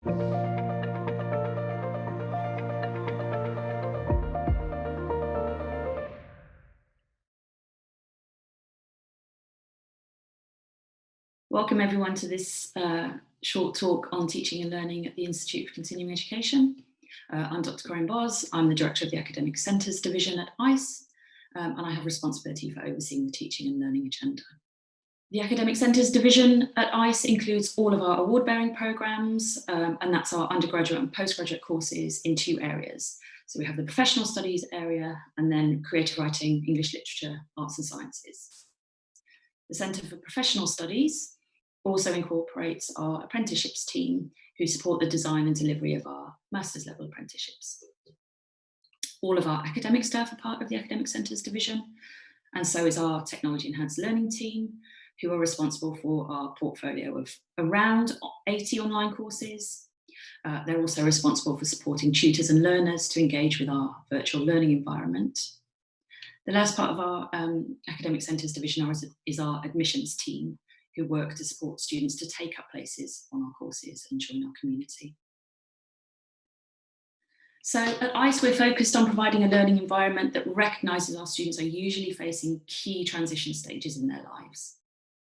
Welcome everyone to this short talk on teaching and learning at the Institute for Continuing Education. I'm Dr Corinne Boz. I'm the Director of the Academic Centres Division at ICE, and I have responsibility for overseeing the teaching and learning agenda. The Academic Centres Division at ICE includes all of our award-bearing programmes, and that's our undergraduate and postgraduate courses in two areas. So we have the professional studies area and then creative writing, English literature, arts and sciences. The Centre for Professional Studies also incorporates our apprenticeships team who support the design and delivery of our master's level apprenticeships. All of our academic staff are part of the Academic Centres Division, and so is our Technology Enhanced Learning team, who are responsible for our portfolio of around 80 online courses. They're also responsible for supporting tutors and learners to engage with our virtual learning environment. The last part of our Academic Centres Division is our admissions team, who work to support students to take up places on our courses and join our community. So at ICE, we're focused on providing a learning environment that recognises our students are usually facing key transition stages in their lives.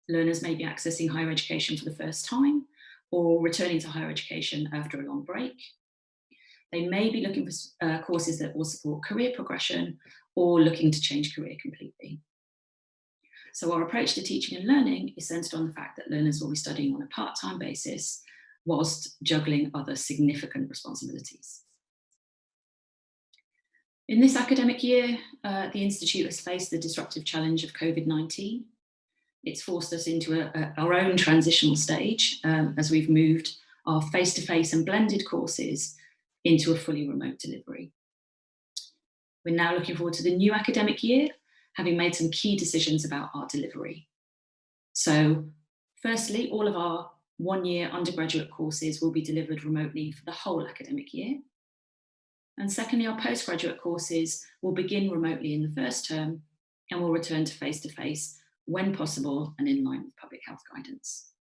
Learners may be accessing higher education for the first time or returning to higher education after a long break. They may be looking for courses that will support career progression or looking to change career completely. So our approach to teaching and learning is centred on the fact that learners will be studying on a part-time basis whilst juggling other significant responsibilities. In this academic year, the Institute has faced the disruptive challenge of COVID-19. It's forced us into our own transitional stage as we've moved our face-to-face and blended courses into a fully remote delivery. We're now looking forward to the new academic year, having made some key decisions about our delivery. So firstly, all of our one-year undergraduate courses will be delivered remotely for the whole academic year. And secondly, our postgraduate courses will begin remotely in the first term and will return to face-to-face when possible and in line with public health guidance.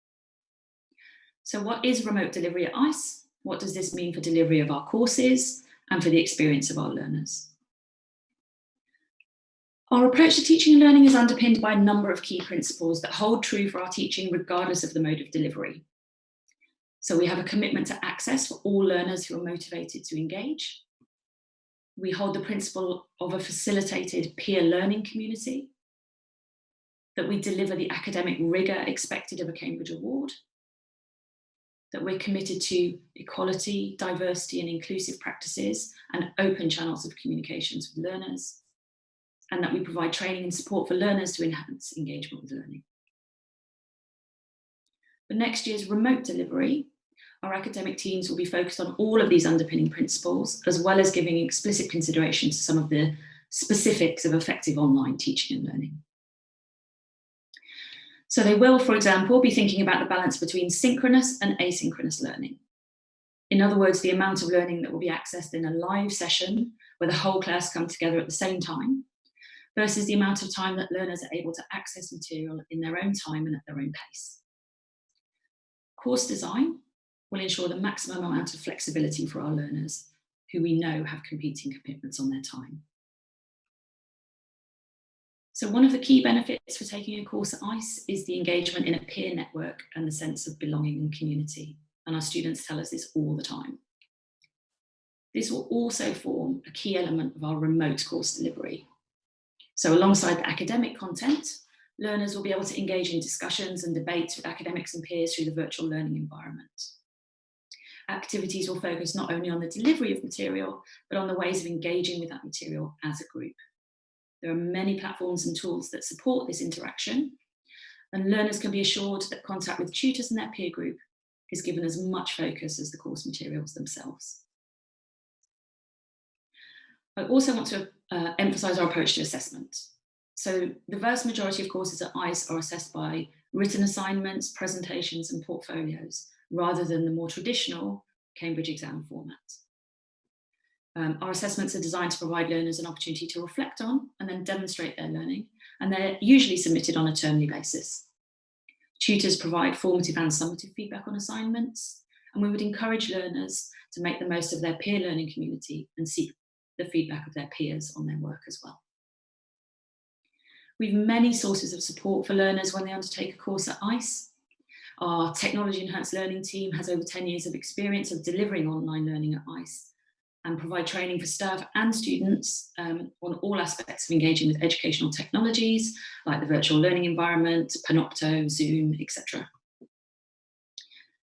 So what is remote delivery at ICE? What does this mean for delivery of our courses and for the experience of our learners? Our approach to teaching and learning is underpinned by a number of key principles that hold true for our teaching regardless of the mode of delivery. So we have a commitment to access for all learners who are motivated to engage. We hold the principle of a facilitated peer learning community, that we deliver the academic rigour expected of a Cambridge Award, that we're committed to equality, diversity and inclusive practices and open channels of communications with learners, and that we provide training and support for learners to enhance engagement with learning. For next year's remote delivery, our academic teams will be focused on all of these underpinning principles, as well as giving explicit consideration to some of the specifics of effective online teaching and learning. So they will, for example, be thinking about the balance between synchronous and asynchronous learning. In other words, the amount of learning that will be accessed in a live session where the whole class come together at the same time, versus the amount of time that learners are able to access material in their own time and at their own pace. Course design will ensure the maximum amount of flexibility for our learners, who we know have competing commitments on their time. So one of the key benefits for taking a course at ICE is the engagement in a peer network and the sense of belonging and community, and our students tell us this all the time. This will also form a key element of our remote course delivery. So alongside the academic content, learners will be able to engage in discussions and debates with academics and peers through the virtual learning environment. Activities will focus not only on the delivery of material, but on the ways of engaging with that material as a group. There are many platforms and tools that support this interaction, and learners can be assured that contact with tutors and their peer group is given as much focus as the course materials themselves. I also want to emphasise our approach to assessment. So the vast majority of courses at ICE are assessed by written assignments, presentations and portfolios, rather than the more traditional Cambridge exam format. Our assessments are designed to provide learners an opportunity to reflect on and then demonstrate their learning, and they're usually submitted on a termly basis. Tutors provide formative and summative feedback on assignments, and we would encourage learners to make the most of their peer learning community and seek the feedback of their peers on their work as well. We have many sources of support for learners when they undertake a course at ICE. Our technology enhanced learning team has over 10 years of experience of delivering online learning at ICE and provide training for staff and students on all aspects of engaging with educational technologies like the virtual learning environment, Panopto, Zoom, etc.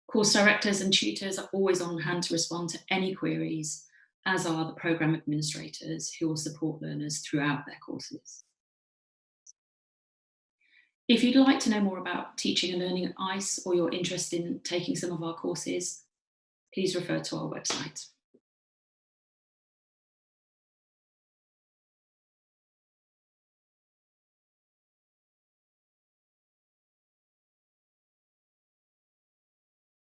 Course directors and tutors are always on hand to respond to any queries, as are the programme administrators who will support learners throughout their courses. If you'd like to know more about teaching and learning at ICE, or you're interested in taking some of our courses, please refer to our website.